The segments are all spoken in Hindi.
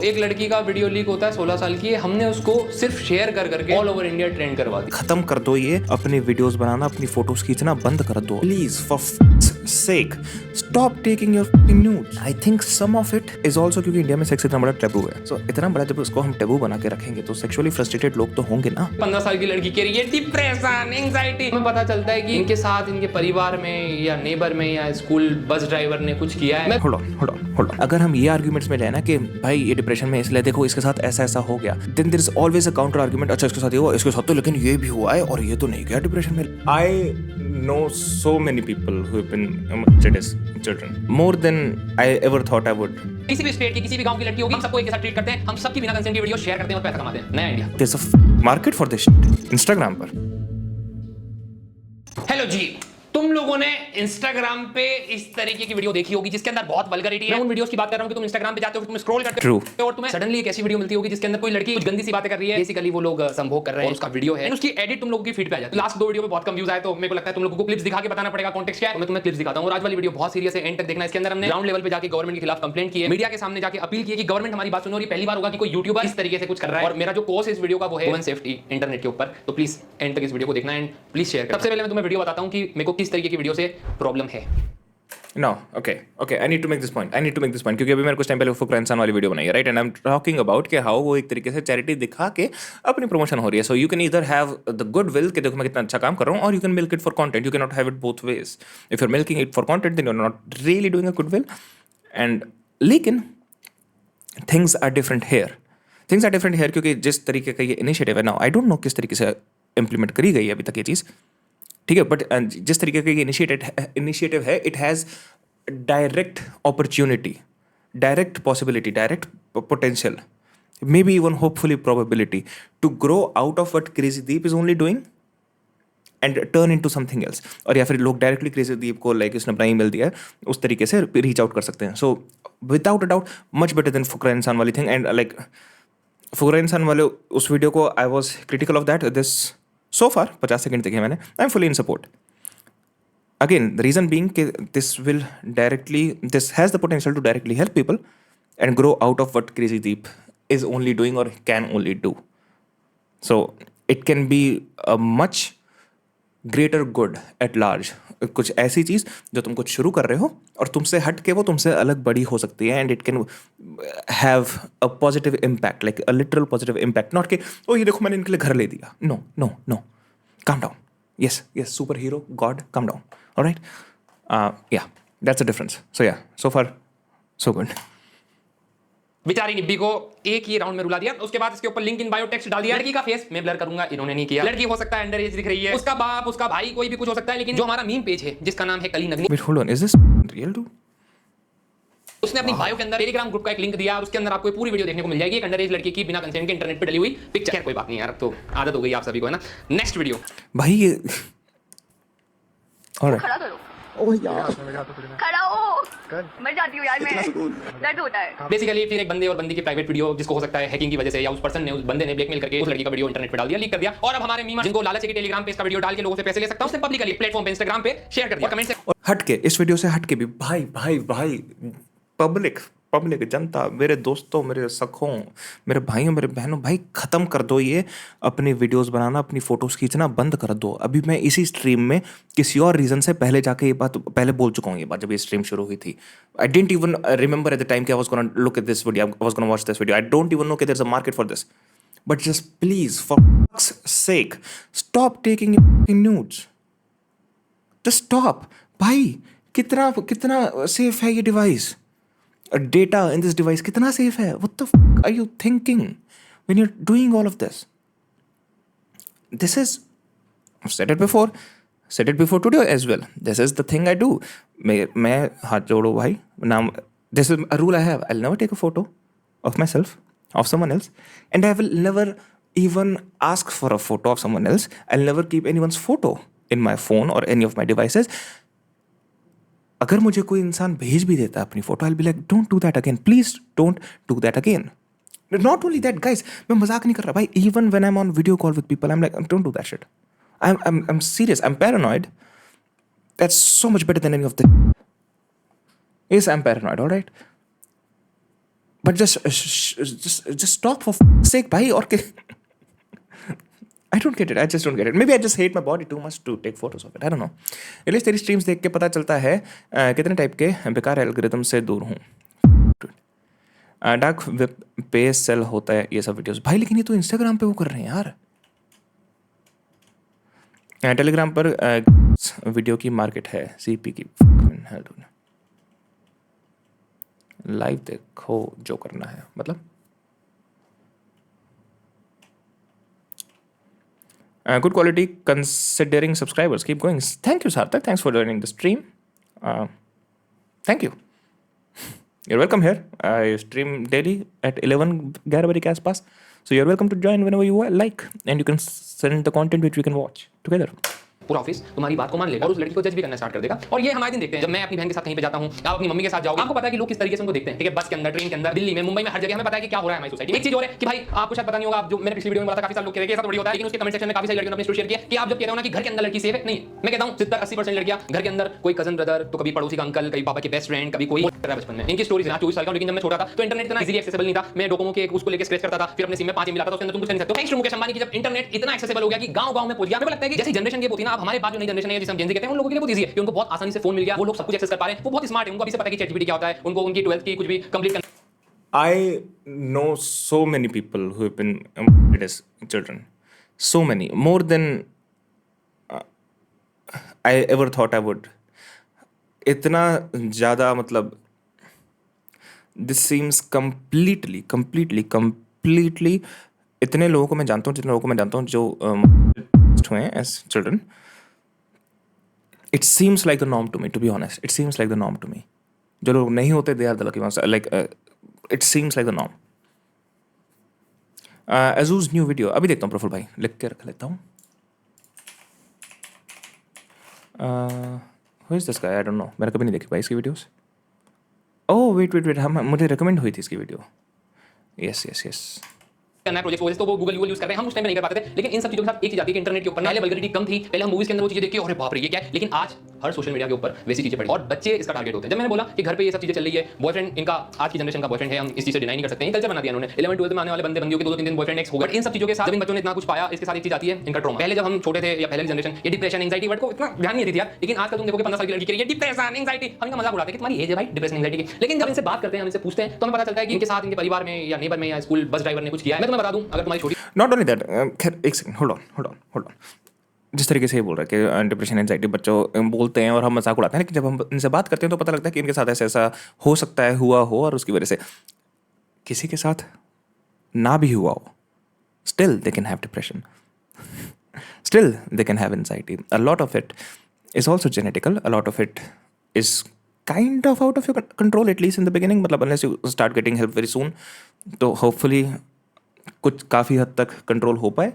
एक लड़की का वीडियो लीक होता है 16 साल की, हमने उसको सिर्फ शेयर कर करके ऑल ओवर इंडिया ट्रेंड करवा दी। खत्म कर दो ये अपने वीडियोस बनाना, अपनी फोटोज खींचना बंद कर दो please, for sake stop taking your nudes. I think some of it is also क्योंकि इंडिया में सेक्स इतना बड़ा टैबू है, so इतना बड़ा जब उसको हम टैबू बना के रखेंगे तो सेक्सुअली फ्रस्ट्रेटेड लोग तो होंगे ना। 15 साल की लड़की के लिए डिप्रेशन, एंजाइटी, हमें पता चलता है कि इनके साथ इनके परिवार में या नेबर में या स्कूल बस ड्राइवर ने कुछ किया है। Hold on. अगर हम ये आर्ग्यूमेंट्स में लेना कि भाई ये डिप्रेशन में इसलिए, देखो इसके साथ ऐसा ऐसा हो गया, then there is always a counter argument, अच्छा इसके साथ ये हुआ, इसके साथ तो लेकिन ये भी हुआ है और ये तो नहीं गया डिप्रेशन में। I know so many people who have been children more than I ever thought I would. किसी भी स्टेट की किसी भी गांव की लड़की होगी, हम सबको एक के साथ ट्रीट करते हैं, हम सबकी बिना कंसेंट की वीडियो शेयर करते हैं और पैसा कमाते हैं। नया India. There's a market for this shit. Instagram पर। हेलो जी, तुम लोगों ने इंस्टाग्राम पे इस तरीके की वीडियो देखी होगी जिसके अंदर बहुत वल्गरिटी है। मैं उन वीडियोस की बात कर रहा हूं कि तुम इंस्टाग्राम पे जाते हो, तुम स्क्रॉल करते हो और तुम्हें सडनली एक ऐसी वीडियो मिलती होगी जिसके अंदर कोई लड़की कुछ गंदी सी बातें कर रही है, बेसिकली वो लोग संभोग कर रहे हैं और उसका वीडियो है, उसकी एडिट तुम लोगों की फीड पे आ जाती है। लास्ट दो वीडियो में बहुत कम व्यूज आए तो मेरे को लगता है तुम लोगों को क्लिप्स दिखा के बताना पड़ेगा कॉन्टेक्स्ट क्या है। मैं तुम्हें क्लिप्स दिखाता हूं और आज वाली वीडियो बहुत सीरियस है, एंड तक देखना। इसके अंदर हमने ग्राउंड लेवल पे जाके गवर्नमेंट के खिलाफ कंप्लेंट की है, मीडिया के सामने जाके अपील की है कि गवर्नमेंट हमारी बात सुनो और ये पहली बार होगा कि कोई यूट्यूबर इस तरीके से कुछ कर रहा है। और मेरा जो कोर्स इस वीडियो का वो है वुमेन सेफ्टी इंटरनेट के ऊपर, तो प्लीज एंड तक इस वीडियो को देखना एंड प्लीज शेयर करना। सबसे पहले मैं तुम्हें वीडियो बताता हूं कि मेरे को किस तरीके की वीडियो से प्रॉब्लम है। No, okay, I need to make this point. क्योंकि अभी मैंने कुछ टाइम पहले फुकरा इंसान वाली वीडियो बनाई है, right? And I am talking about कि हाउ वो एक तरीके से चैरिटी दिखा के अपनी प्रमोशन हो रही है। So you can either have the good will कि देखो मैं कितना अच्छा काम कर रहा हूँ, और you can milk it for content. You can not have it both ways. If you are milking it for content then you are not really doing a good will. And लेकिन थिंग्स आर डिफरेंट हेयर क्योंकि जिस तरीके का ये इनिशिएटिव है, नाउ आई डोंट नो किस तरीके से इम्प्लीमेंट करी गई है अभी तक ये चीज़, ठीक है, बट जिस तरीके का ये इनिशिएटिव है, it has direct opportunity, direct possibility, direct potential, may be even hopefully probability to grow out of what crazy deep is only doing and turn into something else. और या फिर लोग डायरेक्टली क्रेजी दीप को लाइक इसने अपना ईमेल दिया है उस तरीके से रीच आउट कर सकते हैं। So without a doubt much better than फुकरा इंसान वाली थिंग। एंड लाइक फुकरा इंसान वाले उस वीडियो को I was critical of that. This so far 50 second देखे मैंने, I am fully in support. Again, the reason being this has the potential to directly help people and grow out of what Crazy Deep is only doing or can only do. So it can be a much greater good at large. कुछ ऐसी चीज़ जो तुम कुछ शुरू कर रहे हो और तुमसे हट के वो तुमसे अलग बड़ी हो सकती है, and it can have a positive impact, like a literal positive impact, not कि ओ ये देखो मैंने इनके लिए घर ले दिया। No, calm down. Yes, superhero, God, calm down. All right? Yeah, that's the difference. So yeah, so far, so good. बेचारी निब्बी को एक ही राउंड में रुला दिया, उसके बाद इसके ऊपर लिंक इन बायो टेक्स्ट डाल दिया। लड़की का फेस मैं ब्लर करूंगा, इन्होंने नहीं किया। लड़की हो सकता है अंडर एज दिख रही है, उसका बाप, उसका भाई, कोई भी कुछ हो सकता है, लेकिन जो हमारा मीम पेज है जिसका नाम है कली नगनी, Wait, hold on, is this real too? उसने अपनी बायो के अंदर टेलीग्राम ग्रुप का एक लिंक दिया और उसके अंदर आपको पूरी वीडियो देखने को मिल जाएगी एक अंडर एज लड़की की बिना कंसेंट के इंटरनेट पे डली हुई पिक्चर। खैर कोई बात नहीं यार, तो आदत हो गई आप सभी को, है ना। नेक्स्ट वीडियो भाई ये खड़ा करो। ओह यार खड़ा हो, मर जाती हूँ यार मैं, दर्द होता है। बेसिकली फिर एक बंदे और बंदी की प्राइवेट वीडियो, जिसको हो सकता है हैकिंग की वजह से या उस पर्सन ने, उस बंदे ने ब्लैकमेल करके उस लड़की का वीडियो इंटरनेट पे डाल दिया, लीक कर दिया। और अब हमारे मीमा जिनको लालच है कि टेलीग्राम पे इसका वीडियो डाल के लोगों से पैसे ले सकता हूं, उसने पब्लिकली प्लेटफॉर्म पे इंस्टाग्राम पे शेयर कर दिया, कमेंट से हट के इस वीडियो से हट के भी भाई पब्लिक जनता, मेरे दोस्तों, मेरे सखों, मेरे भाइयों, मेरे बहनों, भाई खत्म कर दो ये अपनी वीडियोस बनाना, अपनी फोटोज खींचना बंद कर दो। अभी मैं इसी स्ट्रीम में किसी और रीजन से पहले जाके ये बात पहले बोल चुका हूँ, ये बात जब ये स्ट्रीम शुरू हुई थी। I didn't even remember at the time कि I was gonna look at this video, I was gonna watch this video, I don't even know कि there is a market for this, but just please for fuck's sake stop taking nudes, just stop. भाई कितना सेफ है ये device, data in this device कितना safe है? What the fuck are you thinking when you're doing all of this? This is, I've said it before today as well. This is the thing I do. मैं हाथ जोड़ो भाई, नाम, this is a rule I have. I'll never take a photo of myself, of someone else, and I will never even ask for a photo of someone else. I'll never keep anyone's photo in my phone or any of my devices. अगर मुझे कोई इंसान भेज भी देता है अपनी photo, I will be like don't do that again, please don't do that again. Not only that guys, मैं मजाक नहीं कर रहा भाई, even when I am on video call with people I am like don't do that shit, I am serious, I am paranoid, that's so much better then any of this. Yes, I am paranoid, alright. But just stop for sake भाई और के I don't get it. I just don't get it. Maybe I just hate my body too much to take photos of it. I don't know. At least तेरी streams देख के पता चलता है कितने टाइप के बेकार एल्गोरिथम से दूर हूँ. डार्क वेब पे सेल होता है ये सब वीडियोस भाई, लेकिन ये तो इंस्टाग्राम पे वो कर रहे हैं यार. टेलीग्राम पर वीडियो की मार्केट है सीपी की. लाइव देखो जो करना है मतलब. Good quality considering subscribers. Keep going. Thank you, Sarthak. Thanks for joining the stream. Thank you. You're welcome here. I stream daily at 11 के आसपास. So you're welcome to join whenever you like, and you can send the content which we can watch together. पूरा ऑफिस तुम्हारी बात को मान लेगा और उस लड़की को जज भी करना स्टार्ट कर देगा. और ये हमारे दिन देखते हैं. जब मैं अपनी बहन के साथ कहीं पे जाता हूं, आप अपनी मम्मी के साथ जाओगे, आपको पता है कि लोग किस तरीके से उनको देखते हैं. ठीक है, बस के अंदर, ट्रेन के अंदर, दिल्ली में, मुंबई में, हर जगह हमें पता है कि क्या हो रहा है हमारी सोसाइटी में. एक चीज और है कि भाई आपको शायद पता नहीं होगा, आप जो मैंने पिछली वीडियो में बताया था, काफी सारे लोग कह रहे हैं ऐसा थोड़ी होता है, लेकिन उसके कमेंट सेक्शन में काफी सारी लड़कियों ने अपनी स्टोरी शेयर किया कि आप जब कहते हो ना कि घर के अंदर लड़की सेफ है, नहीं, मैं कहता हूं 70-80% लड़कियां घर के अंदर कोई कजन ब्रदर, तो कभी पड़ोसी का अंकल, कभी पापा के बेस्ट फ्रेंड, कभी कोई बचपन में. इनकी स्टोरीज 24 साल का. लेकिन जब मैं छोटा था तो इंटरनेट इतना इजीली एक्सेसिबल नहीं था. मैं डोकोमो के उसको लेकर स्क्रैच करता था, फिर अपने सिम में 5 मिलाता था, उसके अंदर तुम कुछ कर नहीं सकते. थैंक्स टू मुकेश अंबानी की जब इंटरनेट इतना एक्सेसिबल हो गया कि गांव-गांव में पहुंच गया. मेरे को लगता है कि जैसी जनरेशन गैप होती है ना, अब हमारे पास जो नई जनरेशन है जिसे हम जेन ज़ी कहते हैं, उन लोगों के लिए बहुत इजी है कि उनको बहुत आसानी से फोन मिल गया, वो लोग सब कुछ एक्सेस कर पा रहे हैं, वो बहुत स्मार्ट है, उनको अभी से पता है कि चैटजीपीटी क्या होता है, उनको उनकी 12th की कुछ भी कंप्लीट करना. I know so many people who have been molested as children. So many. More than I ever thought I would. इतना ज़्यादा मतलब this seems completely इतने लोगों को मैं जानता हूँ, जितने लोगों को मैं जानता हूँ जो हुए हैं as children. It seems like the norm to me, to be honest. It seems like the norm to me. जो लोग नहीं होते, they are the lucky ones. Like, it seems like the norm. Azu's new video. अभी देखता हूँ प्रफुल भाई, लिख के रख लेता हूँ. Who is this guy? I don't know. मैंने कभी नहीं देखी भाई इसकी वीडियोस. Oh wait. हम मुझे recommend हुई थी इसकी वीडियो. Yes. करना है प्रोजेक्ट तो वो गूगल यूज कर रहे हैं. हम उस टाइम में नहीं कर पाते थे, लेकिन इन सब चीजों के साथ एक चीज आती है कि इंटरनेट के ऊपर पहले वल्गैरिटी कम थी. पहले हम मूवीज के अंदर वो चीजें देख के अरे बाप रे ये क्या है, लेकिन आज हर सोशल मीडिया के ऊपर वैसी चीजें पड़ी और बच्चे इसका टारगेट होते हैं. जब मैंने बोला कि घर पे ये सब चीजें चल रही है, बॉयफ्रेंड इनका आज की जनरेशन का बॉयफ्रेंड है, हम इस चीज से डिनाई नहीं कर सकते. कल्चर बना दिया उन्होंने. 11-12 में आने वाले बंदे बंदियों के 2-3 दिन बॉयफ्रेंड एक्स हो गए. इन सब चीजों के साथ जब इन बच्चों ने इतना कुछ पाया, इसके साथ एक चीज आती है इनका ट्रॉमा. पहले जब हम छोटे थे या पहले की जनरेशन ये डिप्रेशन एंजाइटी वर्ड को इतना ध्यान नहीं देती यार, लेकिन आजकल तुम देखोगे 15 साल की लड़की कह रही है डिप्रेशन एंजाइटी, हम इनका मजाक उड़ाते हैं कि तुम्हारी एज है भाई डिप्रेशन एंजाइटी की. लेकिन जब इनसे बात करते हैं, हम इनसे पूछते हैं, तो हमें पता चलता है कि इनके साथ इनके परिवार में या नेबर में या स्कूल बस ड्राइवर ने कुछ किया है. मैं तुम्हें बता दूं, अगर तुम्हारी छोटी Not only that, खैर एक सेकंड, hold on. जिस तरीके से ये बोल रहा है कि डिप्रेशन एंजाइटी बच्चों बोलते हैं और हम मजाक उड़ाते हैं, लेकिन जब हम इनसे बात करते हैं तो पता लगता है कि इनके साथ ऐसा हो सकता है, हुआ हो, और उसकी वजह से किसी के साथ ना भी हुआ हो, still they can have depression. Still they can have anxiety. A lot of it is also genetical. A lot of it is kind of out of your control, at least in the beginning. मतलब unless you start getting help very soon, तो hopefully कुछ काफ़ी हद तक कंट्रोल हो पाए.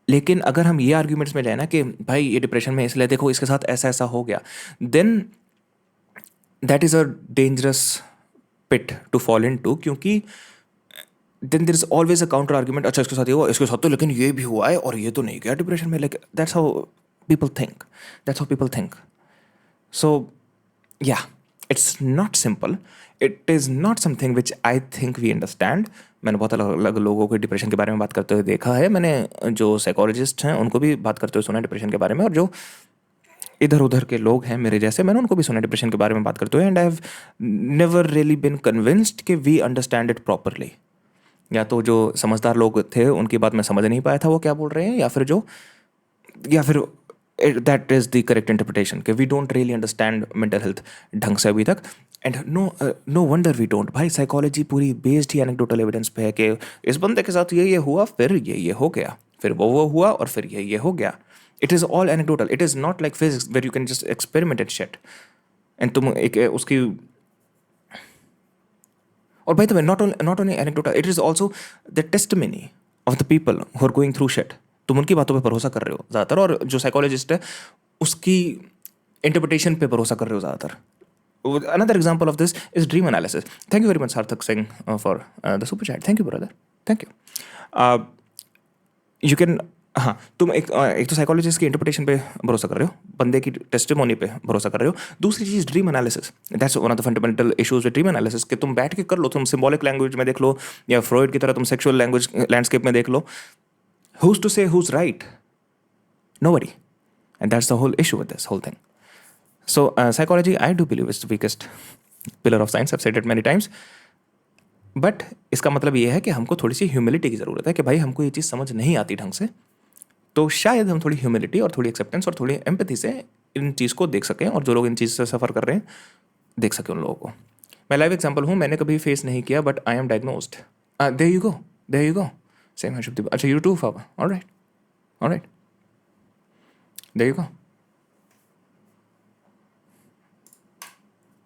लेकिन अगर हम ये आर्ग्यूमेंट्स में जाए ना कि भाई ये डिप्रेशन में इसलिए, देखो इसके साथ ऐसा हो गया, then that is a dangerous pit to fall into, क्योंकि then there is always a counter argument. अच्छा इसके साथ ये हुआ, इसके साथ तो लेकिन ये भी हुआ है और ये तो नहीं गया डिप्रेशन में. Like that's how people think. So yeah, it's not simple. It is not something which I think we understand. मैंने बहुत अलग अलग लोगों को डिप्रेशन के बारे में बात करते हुए देखा है. मैंने जो साइकोलॉजिस्ट हैं उनको भी बात करते हुए सुना है डिप्रेशन के बारे में, और जो इधर उधर के लोग हैं मेरे जैसे, मैंने उनको भी सुना डिप्रेशन के बारे में बात करते हुए. And I have never really bin convinced कि वी अंडरस्टैंड इट प्रॉपरली. या तो जो समझदार लोग थे उनकी बात मैं समझ नहीं पाया था वो क्या बोल रहे हैं, या फिर that is the correct interpretation कि we don't really understand mental health ढंग से अभी तक. And no wonder we don't. भाई साइकोलॉजी पूरी बेस्ड ही एनेक्डोटल एविडेंस पे है कि इस बंदे के साथ ये हुआ, फिर ये हो गया, फिर वो हुआ, और फिर ये हो गया. It is all anecdotal. It is not like physics where you can just experiment and shit. And तुम एक उसकी, और भाई not only anecdotal, it is also the testimony of the people who are going through shit. तुम उनकी बातों पे भरोसा कर रहे हो ज़्यादातर, और जो साइकोलॉजिस्ट है उसकी इंटरप्रिटेशन पे भरोसा कर रहे हो ज़्यादातर. Another example of this is dream analysis. Thank you very much, Sarthak Singh, for the super chat. Thank you, brother. Thank you. You can हाँ, तुम एक तो साइकोलॉजिस्ट की इंटरप्रिटेशन पे भरोसा कर रहे हो, बंदे की टेस्टिमोनी पे भरोसा कर रहे हो। दूसरी चीज़ dream analysis, that's one of the fundamental issues with dream analysis, कि तुम बैठ के कर लो, तुम सिंबॉलिक लैंग्वेज में देख लो या फ्रॉइड की तरह तुम सेक्सुअल लैंग्वेज लैंडस्केप में देख लो। Who's to say who's right? Nobody, and that's the whole issue with this whole thing. So psychology I do believe is the weakest pillar of science, I have said it many times. But इसका मतलब ये है कि हमको थोड़ी सी ह्यूमिलिटी की ज़रूरत है कि भाई हमको ये चीज़ समझ नहीं आती ढंग से, तो शायद हम थोड़ी ह्यूमिलिटी और थोड़ी एक्सेप्टेंस और थोड़ी एम्पैथी से इन चीज़ को देख सकें, और जो लोग इन चीज़ से सफ़र कर रहे हैं देख सकें उन लोगों को। मैं लाइव एग्जांपल हूँ, मैंने कभी फेस नहीं किया, but I am diagnosed. There you go same है शुभदीप। अच्छा, यू टू फावा, ऑलराइट, देयर यू गो।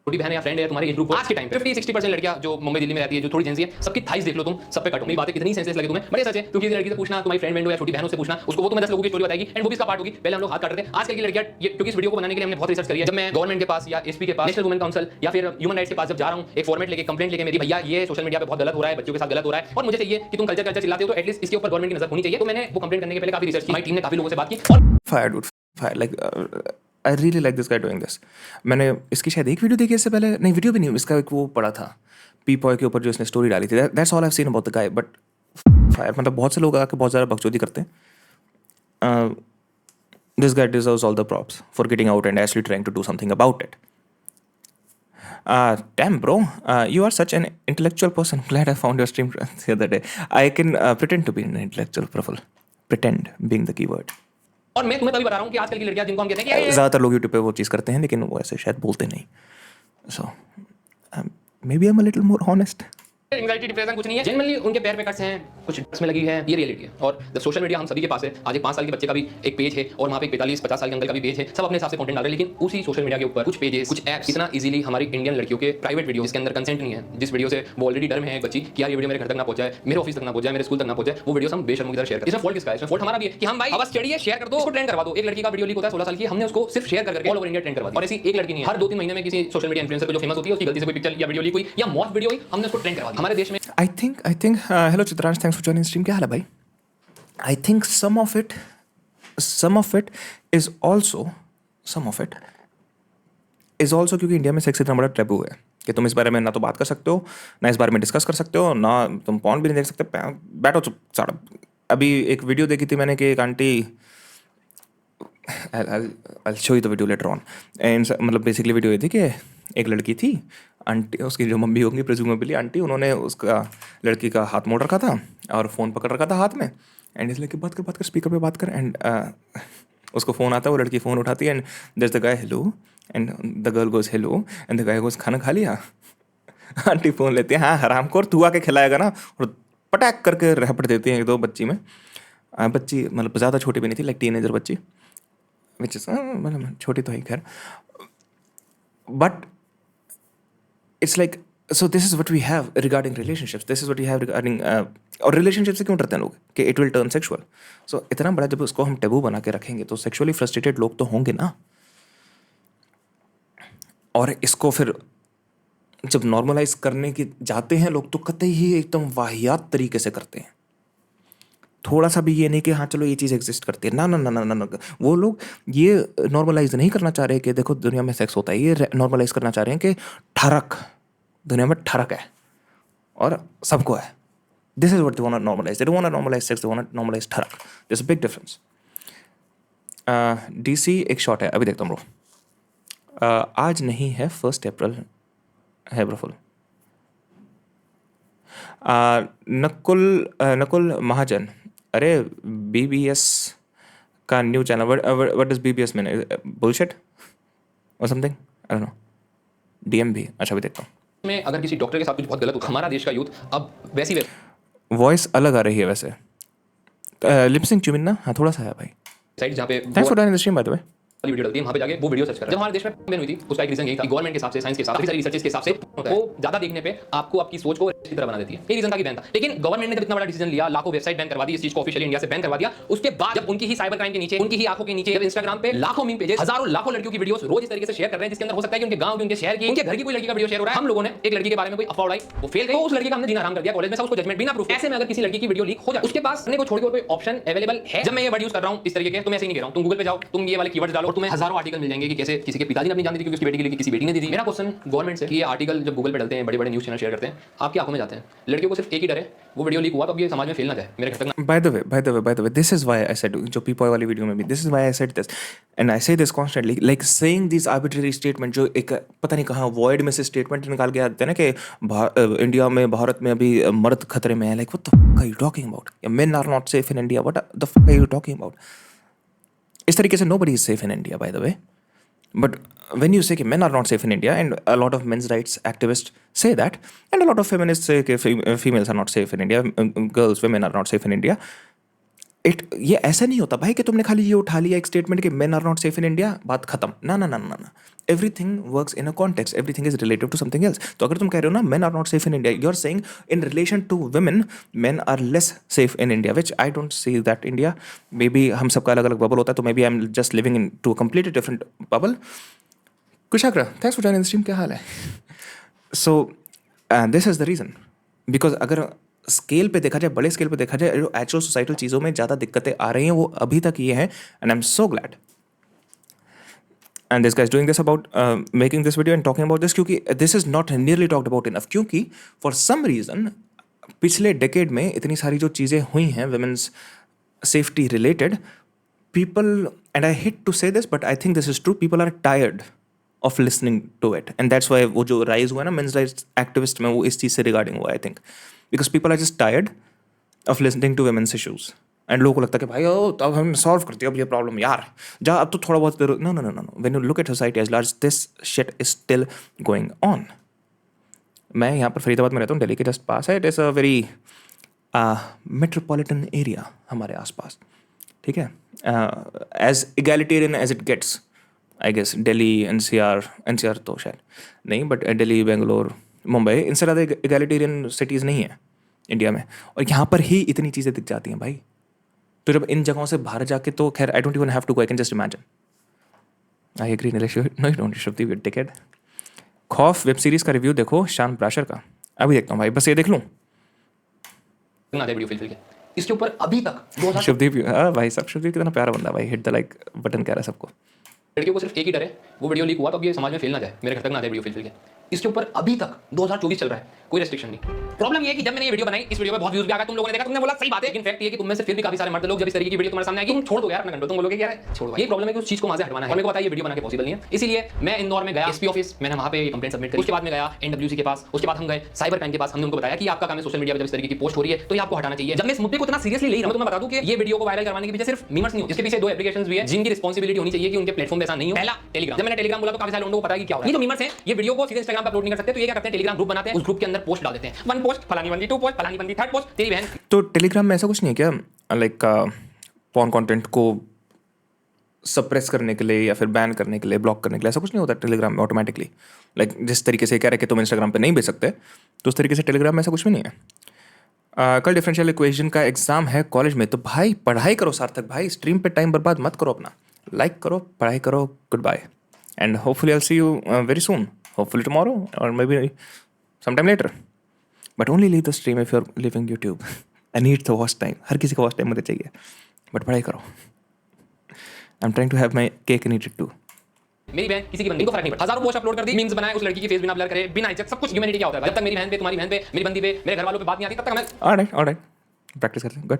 छोटी बहन या फ्रेंड है तुम्हारी एज ग्रुप, आज के टाइम पे 50-60% लड़कियां जो मुंबई दिल्ली में रहती है, जो थोड़ी जेंजी है, सबकी थाइस देख लो तुम, सब पे कट हो। मेरी बातें कितनी सेंसेस लगे तुम्हें, बड़े सच है। क्योंकि किसी लड़की से पूछना, तुम्हारी फ्रेंड हो या छोटी बहनों से पूछना, उसको वो तुम्हें 10 लोगों की स्टोरी बताएगी, एंड वो भी इसका पार्ट होगी। पहले हम लोग हाथ काट रहे थे, आजकल की लड़कियां क्योंकि इस वीडियो को बनाने के लिए हमने बहुत रिसर्च करी है। जब मैं गवर्नमेंट के पास या एसपी के पास, नेशनल वुमेन काउंसिल या फिर ह्यूमन राइट्स के पास जब जा रहा हूं, एक फॉर्मेट लेके, कंप्लेंट लेके, मेरी भैया ये सोशल मीडिया पे बहुत गलत हो रहा है, बच्चों के साथ गलत हो रहा है, और मुझे चाहिए कि तुम कल्चर चिल्लाते हो, तो एटलीस्ट इसके ऊपर गवर्नमेंट की नजर होनी चाहिए। तो मैंने वो कंप्लेंट करने के पहले काफी रिसर्च की, हमारी टीम ने काफी लोगों से बात की, और fire like I really like this guy doing this. मैंने इसकी शायद एक वीडियो देखी इससे पहले, नहीं वीडियो भी नहीं, इसका एक वो पड़ा था पीपॉय के ऊपर जो इसने स्टोरी डाली थी। That's all I have seen about the guy. But fire, मतलब बहुत से लोग आके बहुत ज़्यादा बकचोदी करते हैं। This guy deserves all the props for getting out and actually trying to do something about it. Damn, bro, you are such an intellectual person. Glad I found your stream the other day. I can pretend to be an intellectual, Praful. Pretend being the keyword. और मैं तुम्हें तभी बता रहा हूं कि आजकल की लड़कियां जिनको हम कहते हैं कि ज़्यादातर लोग यूट्यूब पे वो चीज़ करते हैं, लेकिन वो ऐसे शायद बोलते नहीं। So maybe I'm a little more honest. Anxiety depression कुछ नहीं है, जनरली उनके पैर पे कट्स हैं, कुछ ड्रग्स में लगी है, ये रियलिटी है। और जब सोशल मीडिया हम सभी के पास है, आज एक 5 साल के बच्चे का भी एक पेज है, और वहाँ पे 45-50 साल के अंकल का भी पेज है, सब अपने हिसाब से कंटेंट डाल रहे हैं। लेकिन उसी सोशल मीडिया के ऊपर कुछ पेजेस, कुछ ऐप्स इतना इजीली हमारी इंडियन लड़कियों के प्राइवेट वीडियो जिसके अंदर कंसेंट नहीं है, जिस वीडियो से वो ऑलरेडी डर में है एक बच्ची कि यार ये वीडियो मेरे घर तक ना पहुंचाए, मेरे ऑफिस तक ना पहुंचाए, मेरे स्कूल तक ना पहुंचाए, वो वीडियो हम बेशर्मों की तरह शेयर करते हैं। इसमें फॉल्ट किसका है? इसमें फॉल्ट हमारा भी है कि हम भाई बस चढ़िए शेयर कर दो, उसको ट्रेंड करवा दो। एक लड़की का वीडियो लीक होता है 16 साल की, हमने उसको सिर्फ शेयर करके ऑल ओवर इंडिया ट्रेंड करवा दिया। और ऐसी एक लड़की नहीं है, हर 2-3 महीने में किसी सोशल मीडिया इन्फ्लुएंसर को जो फेमस होती है उसकी गलती से कोई पिक्चर या वीडियो लीक हुई या मॉर्फ वीडियो हुई, हमने उसको ट्रेंड करवा दिया। हमारे देश में I think hello Chitransh, thanks for joining the stream. क्या हाल है भाई? I think some of it is also क्योंकि इंडिया में सेक्स इतना बड़ा टैबू है कि तुम इस बारे में ना तो बात कर सकते हो, ना इस बारे में डिस्कस कर सकते हो, ना तुम पॉर्न भी नहीं देख सकते। बैठो चुपचाप। अभी एक वीडियो देखी थी मैंने कि एक aunty, I'll show you the video later on. मतलब बेसिकली वीडियो ये थी कि एक लड़की थी, आंटी उसकी जो मम्मी होंगी प्रेज्यूमेबली आंटी, उन्होंने उसका लड़की का हाथ मोड़ रखा था और फ़ोन पकड़ रखा था हाथ में, एंड इसलिए कि बात कर स्पीकर पे बात कर, एंड उसको फ़ोन आता है, वो लड़की फ़ोन उठाती है, and there the guy hello, and the girl goes hello, and the guy goes खाना खा लिया। आंटी फ़ोन लेती है, हाँ हरामखोर तू आके खिलाएगा ना, और पटैक करके रपट देती हैं 1-2 बच्ची में। बच्ची मतलब ज़्यादा छोटी भी नहीं थी, लाइक टीनेजर बच्ची, विच इज़ मतलब छोटी तो ही खैर, but it's like, so this is what we have regarding relationships, this is what we have regarding और relationship से क्यों डरते हैं लोग कि it will turn sexual. So इतना बड़ा जब उसको हम टेबू बना के रखेंगे तो sexually frustrated लोग तो होंगे ना, और इसको फिर जब नॉर्मलाइज करने की जाते हैं लोग तो कतई ही एकदम वाहियात तरीके से करते हैं। थोड़ा सा भी ये नहीं कि हाँ चलो ये चीज़ एग्जिस्ट करती है, ना ना ना ना ना ना, वो लोग ये नॉर्मलाइज नहीं करना चाह रहे कि देखो दुनिया में सेक्स होता है, ये नॉर्मलाइज करना चाह रहे हैं कि ठरक, दुनिया में ठरक है और सबको है। This is what they want to normalise, they don't want to normalise sex, they want to normalise ठरक। There is a big difference. DC एक शॉट है, अभी देखता हूँ ब्रो। आज नहीं है, 1 अप्रैल है ब्रोफुल। नकुल महाजन, अरे BBS का new channel, what does BBS mean? Bullshit और something, I don't know. DMV, अच्छा भी देखता हूँ। में अगर किसी डॉक्टर के साथ कुछ बहुत गलत होता, हमारा देश का यूथ अब वैसी वॉइस अलग आ रही है वैसे। लिपसिंग चुमिन ना, हाँ थोड़ा सा है भाई। साइड जहाँ पे thanks for joining the stream by the way. वाली वीडियो डलती है, वहां पे जाके वो वीडियो सर्च करना। जब हमारे देश में बैन हुई थी उसका एक रीजन यही था कि गवर्नमेंट के हिसाब से, साइंस के हिसाब से, रिसर्चेस के हिसाब से वो ज्यादा देखने पे आपको आपकी सोच को इसी तरह बना देती है। ये रीजन था कि बैन था। लेकिन गवर्नमेंट ने जब इतना बड़ा डिसीजन लिया, लाखों वेबसाइट बैन करवा दी, इस चीज को ऑफिशियली इंडिया से बैन करवा दिया, उसके बाद जब उनकी ही साइबर क्राइम के नीचे, उनकी ही आंखों के नीचे जब इंस्टाग्राम पे लाखों मीम पेजेस, हजारों लाखों लड़कियों की वीडियोस रोज इस तरीके से शेयर कर रहे हैं, जिसके अंदर हो सकता है कि उनके गांव की, उनके शहर की, उनके घर की कोई लड़की का वीडियो शेयर हो रहा है। हम लोगों ने एक लड़की के बारे में कोई अफवाह उड़ाई, वो फेल गई, तो उस लड़की का हमने जीना हराम कर दिया कॉलेज में, सब उसको जजमेंट बिना प्रूफ। ऐसे में अगर किसी लड़की की वीडियो लीक हो जाए, उसके पास को छोड़ के कोई ऑप्शन अवेलेबल है। जब मैं ये वर्ड यूज कर रहा हूं इस तरीके के, तो मैं ऐसे नहीं कह रहा हूं, तुम गूगल पे जाओ, तुम ये वाले कीवर्ड्स डालो और तुम्हें हजारों आर्टिकल मिल जाएंगे कि कैसे किसी के पिताजी ने अपनी जान दी थी क्योंकि उसकी बेटी के लिए, किसी बेटी ने दी थी। मेरा क्वेश्चन गवर्नमेंट से कि ये आर्टिकल जब गूगल पे डलते हैं, बड़े-बड़े न्यूज़ चैनल शेयर करते हैं, आपकी आंखों में जाते हैं, लड़कियों को सिर्फ एक ही डर है, वो वीडियो लीक हुआ तो अब ये समाज में फैल ना जाए, मेरे घर तक ना। By the way, this is why I said, जो पीपॉय वाली वीडियो में भी, this is why I said this, and I say this constantly, like saying these arbitrary statement, जो एक पता नहीं कहाँ void में से statement निकाल के आते हैं ना कि इंडिया में, भारत में अभी मर्द खतरे में है, like what the fuck are you talking about? Men are not safe in India. What the fuck are you talking about? इस तरीके से nobody is safe in India, by the way. But when you say कि men are not safe in India, and a lot of men's rights activists say that, and a lot of feminists say कि females are not safe in India, girls, women are not safe in India, ये ऐसा नहीं होता भाई कि तुमने खाली ये उठा लिया एक स्टेटमेंट कि men are not safe in India, बात खत्म। ना ना ना ना ना, everything works in a context, everything is related to something else. तो अगर तुम कह रहे हो ना men are not safe in India, you're saying in relation to women, men are less safe in India, which I don't see that India. Maybe हम सबका अलग अलग बबल होता है, तो maybe I'm just living in to a completely different bubble. Kushagra, thanks for joining the stream, क्या हाल है? So this is the reason, because अगर स्केल पे देखा जाए, बड़े स्केल पे देखा जाए, जो एक्चुअल सोसाइटल चीज़ों में ज़्यादा दिक्कतें आ रही हैं वो अभी तक ये हैं, and I am so glad and this guys doing this about making this video and talking about this, क्योंकि this is not nearly talked about enough, क्योंकि फॉर सम रीज़न पिछले डेकेड में इतनी सारी जो चीज़ें हुई हैं women's safety related, people, and I hate to say this but I think this is true, people are tired of listening to it, and that's why वो जो राइज हुआ है ना मेन्स राइट्स एक्टिविस्ट में, वो इस चीज़ से रिगार्डिंग हुआ I think, because people are just tired of listening to women's issues, and लोगों को लगता है कि भाई तो अब हम सॉल्व करते हैं अब ये प्रॉब्लम यार, जा अब तो थोड़ा बहुत no no no no, when you look at society as large, this shit is still going on. मैं यहाँ पर फरीदाबाद में रहता हूँ, दिल्ली के जस्ट पास है, it is a very metropolitan area हमारे आसपास, ठीक है, as egalitarian as it gets, I guess Delhi, NCR तो शायद नहीं, बट दिल्ली, बेंगलोर, मुंबई, इनसे ज़्यादा इगैलिटेरियन सिटीज़ नहीं है इंडिया में, और यहाँ पर ही इतनी चीज़ें दिख जाती हैं भाई। तो जब इन जगहों से बाहर जाके, तो खैर I don't even have to go, I can just imagine. I agree Nilesh, no you don't Shubh दी टिकट। खौफ वेब सीरीज़ का रिव्यू देखो शान प्राशर का, अभी देखता हूँ भाई, बस ये देख लूँ इसके ऊपर अभी तक शुभदीप, भाई सब शुभदीप कितना प्यारा बंदा भाई, हिट द लाइक बटन कह रहा है सबको। लड़कियों को सिर्फ एक ही डर है, वो वीडियो लीक हुआ तो अब ये समाज में फैल ना जाए, मेरे घर तक ना जाए वीडियो फैल के। इसके ऊपर अभी तक 2024 चल रहा है, कोई रेस्ट्रिक्शन नहीं। प्रॉब्लम ये है कि जब मैंने ये वीडियो बनाई, इस वीडियो पे बहुत व्यूज भी आ गए, तुम लोगों ने देखा, तुमने बोला सही बात है, लेकिन फैक्ट ये कि तुम में से फिर भी काफी सारे मर्द लोग जब इस तरीके की वीडियो तुम्हारे सामने आएगी, तुम छोड़ दो यार अपना कंट्रोल, तुम बोलोगे यार छोड़ो। ये प्रॉब्लम है कि उस चीज को वहां से हटवाना है, और मेरे को पता है ये वीडियो बनाना पॉसिबल नहीं है, इसीलिए मैं इंदौर में गया एसपी ऑफिस, मैंने वहां पे कंप्लेंट सबमिट करी, उसके बाद मैं गया एनडब्ल्यूसी के पास, उसके बाद हम गए साइबर क्राइम के पास, हमने उनको बताया कि आपका काम है सोशल मीडिया पे जब इस तरीके की पोस्ट हो रही है तो ये आपको हटाना चाहिए। जब मैं इस मुद्दे को इतना सीरियसली ले रहा हूं, तो मैं बता दूं कि ये वीडियो को वायरल करवाने के पीछे सिर्फ मीमर्स नहीं हो, इसके पीछे दो एप्लीकेशंस भी है जिनकी रिस्पांसिबिलिटी होनी चाहिए कि उनके प्लेटफॉर्म पे ऐसा नहीं हो। पहला टेलीग्राम, जब मैंने टेलीग्राम बोला तो काफी सारे लोगों को पता है कि क्या हो रहा है। ये जो मीमर्स हैं, ये वीडियो को सीधे इंस्टाग्राम पे अपलोड नहीं कर सकते, तो ये क्या करते हैं, टेलीग्राम ग्रुप बनाते हैं, उस ग्रुप के अंदर पोस्ट डाल देते हैं, वन पोस्ट फलानी बंदी, टू पोस्ट फलानी बंदी, थर्ड पोस्ट तेरी बहन। तो टेलीग्राम में ऐसा कुछ नहीं है क्या, लाइक पॉर्न कंटेंट को सप्रेस करने के लिए या फिर बैन करने के लिए, ब्लॉक करने के लिए, ऐसा कुछ नहीं होता टेलीग्राम में ऑटोमेटिकली? लाइक जिस तरीके से कह रहे कि तुम इंस्टाग्राम पे नहीं भेज सकते, तो उस तरीके से टेलीग्राम में ऐसा कुछ भी नहीं है। कल डिफरेंशियल इक्वेशन का एग्जाम है कॉलेज में, तो भाई पढ़ाई करो सार्थक भाई, स्ट्रीम पे टाइम बर्बाद मत करो अपना, लाइक करो, पढ़ाई करो, good bye, and hopefully I will see you very soon, hopefully tomorrow और maybe sometime later, but only leave the stream if you are leaving YouTube. I need the watch time, हर किसी को वॉच टाइम मुझे चाहिए, बट पढ़ाई करो। I am trying to have my cake and eat it too. मेरी बहन किसी की बंदी को फर्क नहीं पड़ता, हजारों पोस्ट अपलोड कर दी, मीम्स बनाए, उस लड़की की फेस बिना ब्लर करे, बिना इज्जत, सब कुछ ह्यूमैनिटी क्या होता है। जब तक मेरी बहन पे, तुम्हारी बहन पे, मेरी बंदी पे, मेरे घर वालों पे बात नहीं आती, तब तक हमें ऑलराइट प्रैक्टिस करते हैं, गुड।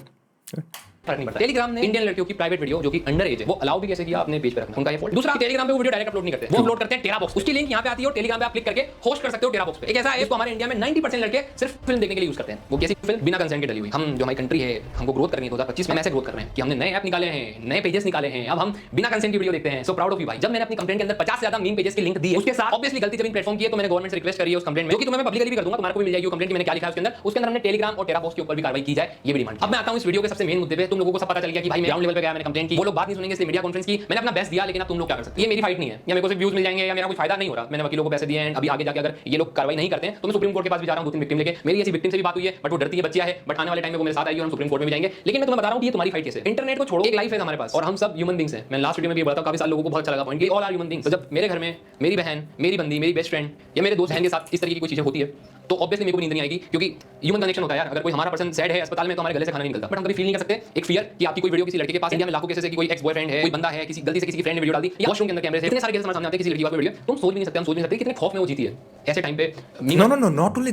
फर्क नहीं पड़ता। टेलीग्राम ने इंडियन लड़कियों की प्राइवेट वीडियो जो कि अंडर एज है, वो अलाउ भी कैसे किया अपने पेज पे रखना, उनका ये फॉल्ट। दूसरा, टेलीग्राम पे वो वीडियो डायरेक्ट अपलोड नहीं करते, वो अपलोड करते हैं टेरा बॉक्स, उसकी लिंक यहां पे आती है और टेलीग्राम पे आप क्लिक करके होस्ट कर सकते हो टेरा बॉक्स पे। एक ऐसा ऐप को हमारे इंडिया में 90% लड़के सिर्फ फिल्म देखने के लिए यूज करते हैं, वो कैसी फिल्म, बिना कंसेंट के डली हुई। हम जो हमारी कंट्री है, हमको ग्रोथ करनी है 2025 में, ऐसे ग्रोथ कर रहे हैं कि हमने नए ऐप निकाले हैं, नए पेजेस निकाले हैं, अब हम बिना कंसेंट की वीडियो देखते हैं। सो प्राउड ऑफ यू भाई। जब मैंने अपनी कंप्लेंट के अंदर 50 से ज्यादा मीम पेजेस की लिंक दी है, उसके साथ ऑब्वियसली गलती जब इन प्लेटफॉर्म की है, तो मैंने गवर्नमेंट से रिक्वेस्ट करी है उस कंप्लेंट में, जो कि तुम्हें मैं पब्लिकली भी कर दूंगा, तुम्हारे को भी मिल जाएगी कंप्लेंट की मैंने क्या लिखा है उसके अंदर। उसके अंदर हमने टेलीग्राम और टेरा बॉक्स के ऊपर भी कार्रवाई की जाए, ये भी डिमांड। अब मैं आता हूं इस वीडियो के सबसे मेन मुद्दे पे। तुम तुम लोगों को सब पता चल गया कि भाई मैं ग्राउंड लेवल पे गया, मैंने कंप्लेंट की, वो लोग बात नहीं सुनेंगे, इसलिए मीडिया कॉन्फ्रेंस की, मैंने अपना बेस्ट दिया, लेकिन अब तुम लोग क्या कर सकते हैं? ये मेरी फाइट नहीं है, या मेरे को सिर्फ व्यूज मिल जाएंगे या मेरा कुछ फायदा नहीं हो रहा, मैंने वकीलों को पैसे दिए हैं, अभी आगे जाके अगर ये लोग कार्रवाई नहीं करते हैं तो मैं सुप्रीम कोर्ट के पास भी जा रहा हूं 2-3 विक्टिम लेके। मेरी ऐसी विक्टिम से भी बात हुई है, बट वो डरती है, बच्चियां है, बट आने वाले टाइम में वो मेरे साथ आएगी और हम सुप्रीम कोर्ट में भी जाएंगे। लेकिन मैं तुम्हें बता रहा हूं कि ये तुम्हारी फाइट कैसे, इंटरनेट को छोड़ो, एक लाइफ है हमारे पास और हम सब ह्यूमन बींग्स हैं। मैं लास्ट वीडियो में भी बताता हूं, काफी सारे लोगों को बहुत अच्छा लगा point, all are human beings. तो जब मेरे घर में मेरी बहन, मेरी बंदी, मेरी बेस्ट फ्रेंड या मेरे दोस्त बहन के साथ इस तरीके की कोई चीजें होती है तो ऑब्वियसली मेरे को नींद नहीं आएगी, क्योंकि ह्यूमन कनेक्शन होता है यार। अगर कोई हमारा पर्सन सैड है अस्पताल में तो हमारे गले से खाना नहीं निकलता, बट हम कभी फील नहीं कर सकते एक फियर कि आपकी कोई वीडियो किसी लड़के के पास, इंडिया में लाखों केसेस है कि कोई एक्स बॉयफ्रेंड है, कोई बंदा है, किसी गलती से किसी की फ्रेंड ने वीडियो डाल दी या वॉशरूम के अंदर कैमरे से, इतने सारे केसेस हमारे सामने आते हैं किसी लड़की की वीडियो, तुम सोच भी नहीं सकते, हम सोच नहीं सकते कितने खौफ में वो जीती है ऐसे टाइम पे। No no no, not only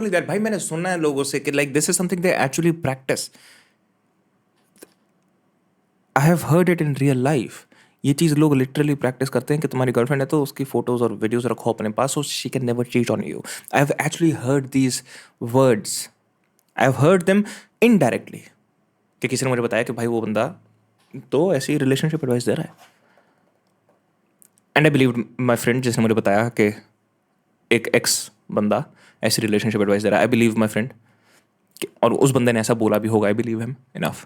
that भाई, मैंने सुना है लोगों से कि like this is something they actually practice. I have heard it in real life. ये चीज़ लोग लिटरली प्रैक्टिस करते हैं कि तुम्हारी गर्लफ्रेंड है तो उसकी फोटोज और वीडियोस रखो अपने पास so she can never cheat on you. I have actually heard these words, I have heard them indirectly, कि किसी ने मुझे बताया कि भाई वो बंदा तो ऐसी रिलेशनशिप एडवाइस दे रहा है। And I believe my friend जिसने मुझे बताया कि एक एक्स बंदा ऐसी रिलेशनशिप एडवाइस दे रहा है, आई बिलीव माई फ्रेंड, और उस बंदे ने ऐसा बोला भी होगा, I believe him enough.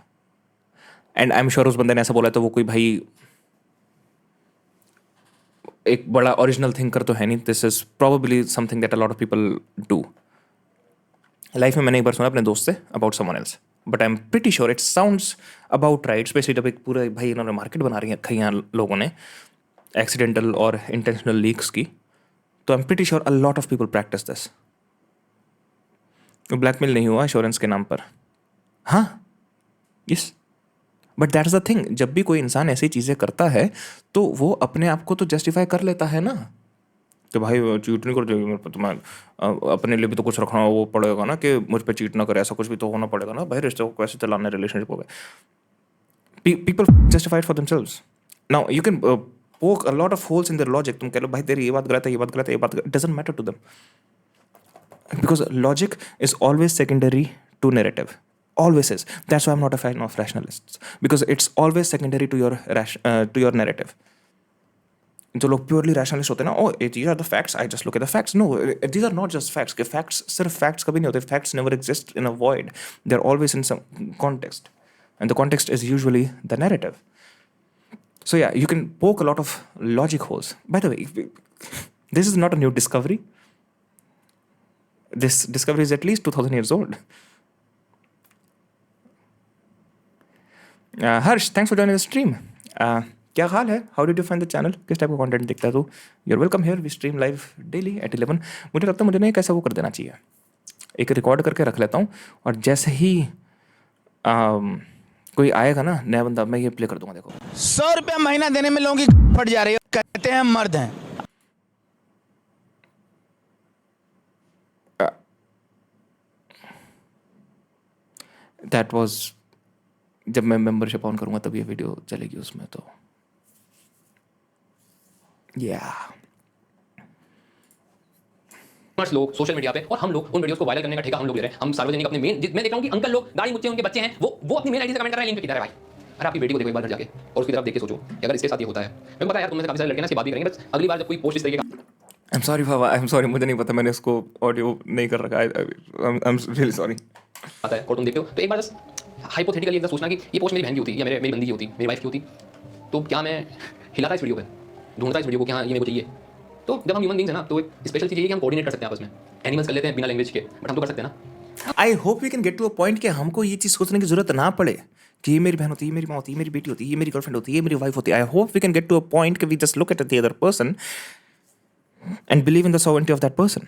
And I am sure उस बंदे ने ऐसा बोला तो वो कोई भाई एक बड़ा ओरिजिनल थिंकर तो है नहीं। This is probably something that a lot of people do. Life में मैंने एक बार सुना अपने दोस्त say about someone else, but I am pretty sure it sounds about right, specially जब एक पूरा भाई इन्होंने मार्केट बना रही है यहाँ लोगों ने एक्सीडेंटल और इंटेंशनल लीक्स की, तो I am pretty sure a lot of people practice this. Blackmail नहीं हुआ इंश्योरेंस के नाम पर, हाँ yes, but that is the thing, जब भी कोई इंसान ऐसी चीज़ें करता है तो वो अपने आप को तो जस्टिफाई कर लेता है ना, कि भाई चीट नहीं कर देगी मेरे पे, तो मैं अपने लिए भी तो कुछ रखना वो पड़ेगा ना कि मुझ पे चीट ना करे, ऐसा कुछ भी तो होना पड़ेगा ना भाई, रिश्ते को कैसे चलाना है रिलेशनशिप को। People justified for themselves. Now you can poke a lot of holes in their logic, तुम कह लो भाई तेरी ये बात गलत है, ये बात गलत है, ये बात doesn't matter to them, because logic is always secondary to narrative, always is. That's why I'm not a fan of rationalists, because it's always secondary to your narrative. जो लोग प्योरली रैशनलिस्ट होते हैं ना, ओ these are the facts, I just look at the facts. No, these are not just facts. कि facts सिर्फ facts कभी नहीं होते. Facts never exist in a void. They're always in some context, and the context is usually the narrative. So yeah, you can poke a lot of logic holes. By the way, this is not a new discovery. This discovery is at least 2000 years old. Harsh, thanks for joining the stream. क्या हाल है? How did you find the channel? किस टाइप का कंटेंट देखता है तू? You are welcome here, we stream live daily at 11। मुझे लगता है मुझे नहीं कैसा वो कर देना चाहिए, एक रिकॉर्ड करके रख लेता हूँ, और जैसे ही कोई आएगा ना नया बंदा, मैं ये प्ले कर दूंगा। देखो 100 रुपया महीना देने में लोगों की फट जा रही है, कहते हैं हम मर्द हैं। दैट वॉज, जब मैं मेंबरशिप ऑन करूंगा तब ये वीडियो चलेगी उसमें, तो लोग सोशल मीडिया पे, और हम लोग उन वीडियोस को वायरल करने का ठेका हम लोग ले रहे हैं। हम सार्वजनिक अपने मेन, मैं देख रहा हूं कि अंकल लोग दाढ़ी मुच्चे उनके बच्चे हैं, वो अपनी मेन आईडी से कमेंट कर रहे हैं, लिंक पे किधर है भाई? अरे आपकी बेटी को देखो एक बार घर जाके और उसकी तरफ देख के सोचो कि अगर इसके साथ ये होता है। मैं पता है यार तुम में से काफी सारे लड़के ना से बात भी करेंगे, बस अगली बार जब कोई पोस्ट इस तरीके का, I am sorry Baba, I am sorry, मुझे नहीं पता, मैंने उसको ऑडियो नहीं कर रखा है, आई एम रियली सॉरी आता है और तुम देखते हो, तो एक बार बस हाइपोथेटिकली एक बार सोचना कि ये पोस्ट मेरी बहन की होती या मेरी बंदी की होती, मेरी वाइफ की होती, तो क्या मैं हिलाता इस वीडियो पे, ढूंढता इस वीडियो को कि हाँ ये मेरे को चाहिए? तो जब हम ह्यूमन बींग्स हैं ना, तो एक स्पेशल चीज़ ये है कि हम कोऑर्डिनेट कर सकते हैं आपस में। एनिमल्स कर लेते हैं बिना लैंग्वेज के, बट हम तो कर सकते हैं ना। I hope we can get to a point कि हमको ये चीज़ सोचने की जरूरत ना पड़े कि ये मेरी बहन होती है, ये मेरी माँ होती है, ये मेरी बेटी होती है, ये मेरी गर्लफ्रेंड होती है, ये मेरी वाइफ होती है। I hope we can get to a point कि we just look at the other person and believe in the sovereignty of that person.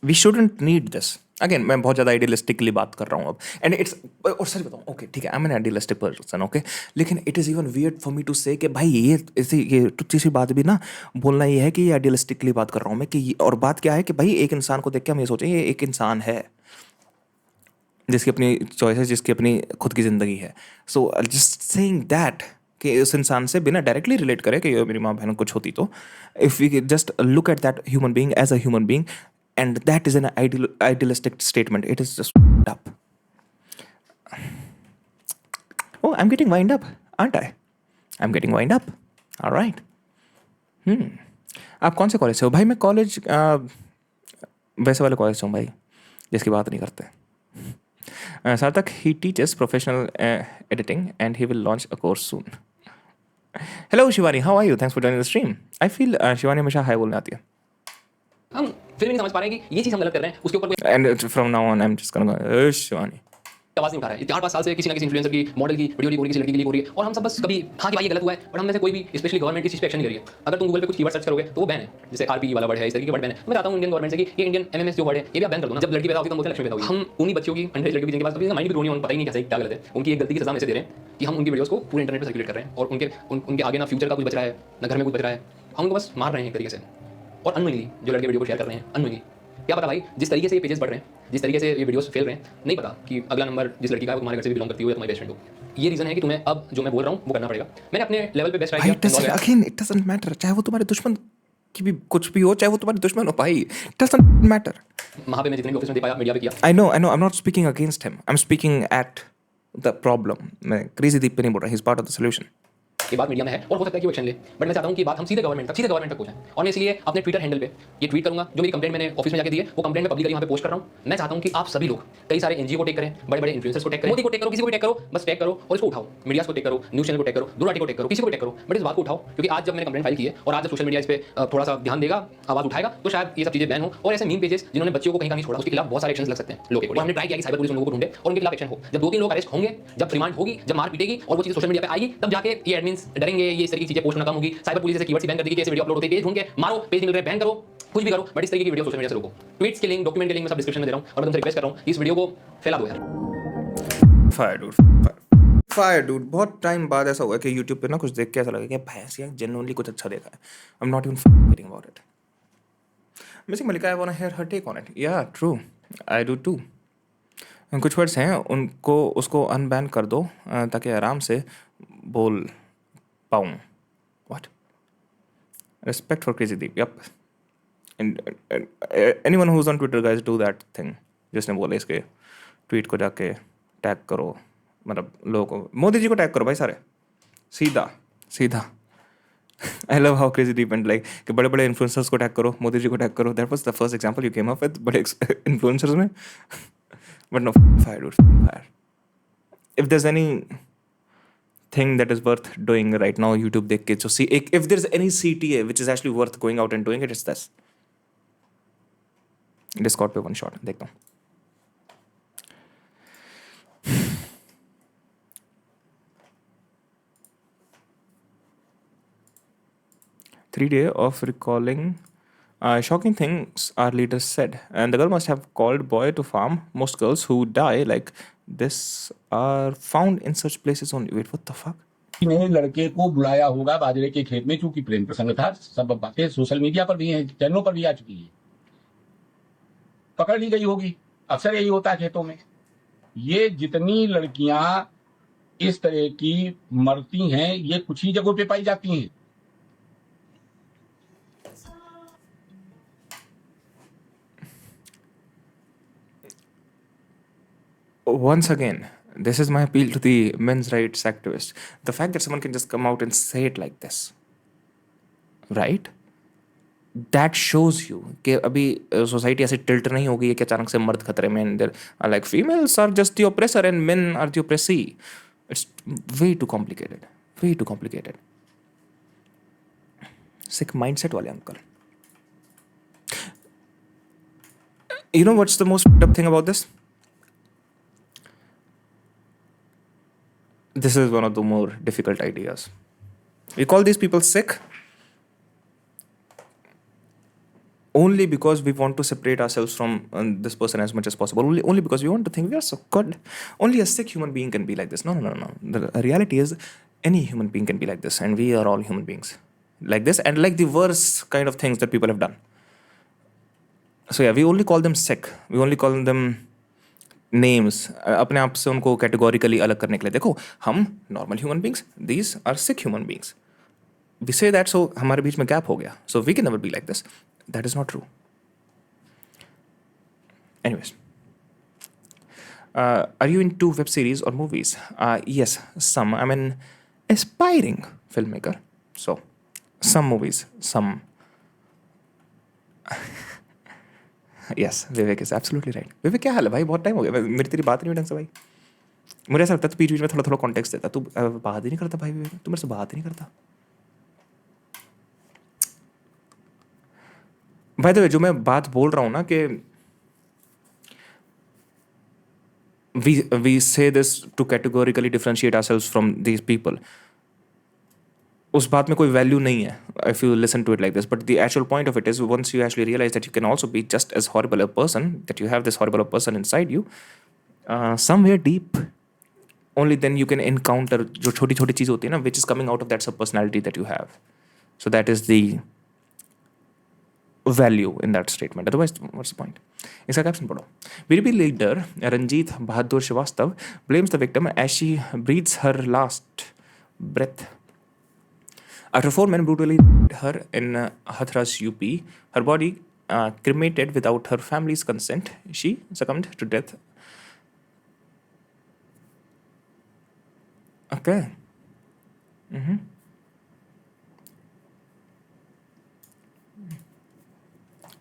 We shouldn't need this. Again मैं बहुत ज़्यादा आइडियलिस्टिकली बात कर रहा हूँ अब, एंड इट्स, और सच बताऊँ, ओके ठीक है, I am an idealistic person, okay, लेकिन it is even weird for me to say कि भाई ये टुच्ची सी बात भी ना बोलना ये है कि ये आइडियलिस्टिकली बात कर रहा हूँ मैं, कि और बात क्या है कि भाई एक इंसान को देख के हम ये सोचें ये एक इंसान है जिसकी अपनी चॉइस है, जिसकी अपनी खुद की ज़िंदगी है। सो जस्ट सेइंग दैट कि उस इंसान से बिना डायरेक्टली रिलेट करे कि मेरी माँ बहन कुछ होती, तो if we just look at that human being as a human being, and that is an idealistic statement. It is just up. Oh, I'm getting wind up, aren't I? I'm getting wind up. All right. आप कौन से कॉलेज से हो भाई? मैं कॉलेज वैसे वाले कॉलेज से हूँ भाई, जिसकी बात नहीं करते. सार्थक, he teaches professional editing and he will launch a course soon. Hello Shivani, how are you? Thanks for joining the stream. I feel Shivani हमेशा हाय बोलने आती है. हम फिर भी नहीं समझ पा रहे हैं कि ये चीज हम गलत कर रहे हैं, उसके ऊपर कोई And from now on I'm just gonna go, Shivani. आवाज नहीं उठा रहा है. 4-5 साल से किसी ना किसी इन्फ्लुएंसर की, मॉडल की वीडियो लीक हो रही है, किसी लड़की की लीक हो रही है, और हम सब बस कभी हाँ कि भाई ये गलत हुआ है, बट हम में से कोई भी स्पेशली गवर्नमेंट की चीज पे एक्शन नहीं कर रही है. अगर तुम गूगल पे कुछ कीवर्ड सर्च करोगे तो वो बैन है, जैसे आरपी वाला वर्ड है, इस तरीके के वर्ड बैन है. मैं चाहता हूं इंडियन गवर्नमेंट से कि ये इंडियन एमएमएस जो वर्ड है ये भी आप बैन कर दो ना. जब लड़की पैदा होगी तो हम बोलते हैं लक्ष्मी पैदा होगी. हम उन्हीं बच्चों की, अंडर लड़की जिनके पास कभी माइंड भी ग्रो नहीं, पता ही नहीं क्या सही क्या गलत है, उनकी एक गलती की सजा में से दे रहे हैं कि हम उनकी वीडियोस को पूरे इंटरनेट पर सर्कुलेट कर रहे हैं, और उनके आगे ना फ्यूचर का कुछ बच रहा है ना घर में कुछ बच रहा है. हम उनको बस मार रहे हैं एक तरीके से. और अननोइंगली जो लड़के वीडियो को शेयर कर रहे हैं, अननोइंगली क्या पता भाई, जिस तरीके से ये पेजेस बढ़ रहे हैं, जिस तरीके से ये वीडियोस फैल रहे हैं, नहीं पता कि अगला नंबर जिस लड़की का है वो तुम्हारे घर से भी बिलोंग करती हो या तुम्हारी बेस्ट फ्रेंड हो. ये रीजन है कि तुम्हें अब जो मैं बोल रहा हूँ वो करना पड़ेगा. मैंने अपने लेवल पे बेस्ट ट्राई किया. Again, it doesn't matter. चाहे वो तुम्हारे दुश्मन की भी कुछ भी हो, चाहे वो तुम्हारे दुश्मन हो भाई, it doesn't matter. वहाँ पे मैं जितने भी ऑफिस में दे पाया, मीडिया पे किया. I know. I'm not speaking against him. I'm speaking at the problem. मैं क्रेजी दीप पे नहीं बोल रहा. He's part of the solution. ये बात मीडिया में है और हो सकता है कि वो एक्शन ले, बट मैं चाहता हूँ कि बात हम सीधे गवर्नमेंट तक पहुंचाएं. और मैं इसलिए अपने ट्विटर हैंडल पे ये ट्वीट करूंगा, जो मेरी कंप्लेंट मैंने ऑफिस में जाके दी है वो कंप्लेंट मैं पब्लिकली वहाँ पे पोस्ट कर रहा हूँ. मैं चाहता हूँ कि आप सभी लोग, कई सारे एनजीओ को टेक करें, बड़े बड़े इन्फ्लुएंसर्स को टेक करें, मोदी को टेक करो, किसी को भी टेक करो, बस टेक करो और इसको उठाओ. मीडिया को टेक करो, न्यूज़ चैनल को टेक करो, दुराटी को टेक करो, किसी को टेक करो, बट इस बात को उठाओ. क्योंकि आज जब मैंने कंप्लेंट फाइल की है और आज जब सोशल मीडिया इस पे थोड़ा सा ध्यान देगा, आवाज उठाएगा, तो शायद ये सब चीजें बैन हो. और ऐसे मीम पेजेस जिन्होंने बच्चों को कहीं का नहीं छोड़ा, उसके खिलाफ बहुत सारे एक्शन लग सकते हैं लोगों को. हमने ट्राई किया कि साइबर पुलिस उन लोगों को ढूंढे और उनके खिलाफ एक्शन हो. जब 2-3 लोग अरेस्ट होंगे, जब रिमांड होगी, जब मार पीटेगी और वो चीज सोशल मीडिया पे आएगी, तब जाके ये एडमिन्स डरेंगे, ये इस तरीके की चीजें पोस्ट होना कम होगी. साइबर पुलिस जैसे कीवर्ड बैन कर देगी कि ऐसे वीडियो अपलोड होते हैं, पेज ढूंढ के मारो, पेज नहीं मिल रहे बैन करो, कुछ भी करो, बट इस तरीके की वीडियो सोशल मीडिया से रोको. ट्वीट्स के लिंक, डॉक्यूमेंट के लिंक मैं सब डिस्क्रिप्शन में दे रहा हूं और मैं तुमसे रिक्वेस्ट कर रहा हूं कि इस वीडियो को फैला दो यार. Fire dude. बहुत टाइम बाद ऐसा हुआ कि YouTube पे ना कुछ देख के ऐसा लगा कि भैंस यार जेन्युइनली कुछ अच्छा देखा है. I'm not even kidding about it. Missing Malika, I wanna hear her take on it. Yeah, true. I do too. कुछ वर्ड्स हैं उनको उसको अनबैन कर दो ताकि आराम से बोल पाऊँ. What? Respect for Crazy Deep. Yep. And anyone who's on Twitter, guys, do that thing. जिसने बोला इसके ट्वीट को जाके टैग करो, मतलब लोगों को, मोदी जी को टैग करो भाई सारे, सीधा सीधा. I love how Crazy Deep went like कि बड़े बड़े इन्फ्लुएंसर्स को टैग करो, मोदी जी को टैग करो. That was the first example you came up with, बड़े इन्फ्लुएंसर्स में. But no, fire dude, fire. If there's any thing that is worth doing right now, YouTube देख के जो see, if there's any CTA which is actually worth going out and doing it, it's this. Discord पे one shot देखता हूँ. Three-day of recalling shocking things our leaders said, and the girl must have called boy to farm. Most girls who die like this are found in such places only. Wait, what the fuck? ने लड़के को बुलाया होगा बाजरे के खेत में, चूंकि प्रेम प्रसंग था. सब बातें सोशल मीडिया पर भी हैं, चैनलों पर भी आ चुकी है. पकड़ ली गई होगी. अक्सर यही होता है खेतों में. ये जितनी लड़कियां इस तरह की मरती हैं, ये कुछ ही जगहों पे पाई जाती हैं. Once again, this is my appeal to the men's rights activists. The fact that someone can just come out and say it like this, right? That shows you कि अभी सोसाइटी ऐसे टिल्ट नहीं हो गई है कि अचानक से मर्द खतरे में, and they're like females are just the oppressor and men are the oppressee. It's way too complicated. Way too complicated. Sick mindset वाले uncle. You know what's the most fucked up thing about this? This is one of the more difficult ideas. We call these people sick only because we want to separate ourselves from this person as much as possible. Only because we want to think we are so good. Only a sick human being can be like this. No. The reality is any human being can be like this, and we are all human beings like this, and like the worst kind of things that people have done. So yeah, we only call them sick. We only call them names. अपने आप से उनको कैटेगोरिकली अलग करने के लिए. देखो, हम normal human beings, these are sick human beings. We say that, so हमारे बीच में गैप हो गया. So we can never be like this. That is not true. Anyways, are you into web series और movies? Yes, some. I'm an aspiring filmmaker, so some movies, some yes, Vivek is absolutely right. Vivek क्या हाल है भाई, बहुत टाइम हो गया, मेरी तेरी बात नहीं हुई ढंग से भाई। मुझे ऐसा लगता है तू बीच बीच में थोड़ा थोड़ा कॉन्टेक्स्ट देता, तू बात ही नहीं करता भाई विवेक, तू मेरे से बात ही नहीं करता। भाई द वे, जो मैं बात बोल रहा हूँ ना कि we say this to categorically differentiate ourselves from these people, उस बात में कोई वैल्यू नहीं है if you listen to it like this, but the actual point of it is once you actually realize that you can also be just as horrible a person, that you have this horrible person inside you, somewhere deep, only then you can encounter जो छोटी छोटी चीज़ होती है ना, which is coming out of that sub personality that you have. So that is the value in that statement. Otherwise, what's the point? इसका कैप्शन पढ़ो। BJP leader Ranjit Bahadur Srivastava blames the victim as she breathes her last breath. After 4 men brutally raped her in Hathras, UP, her body cremated without her family's consent, she succumbed to death. Okay.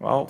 Wow.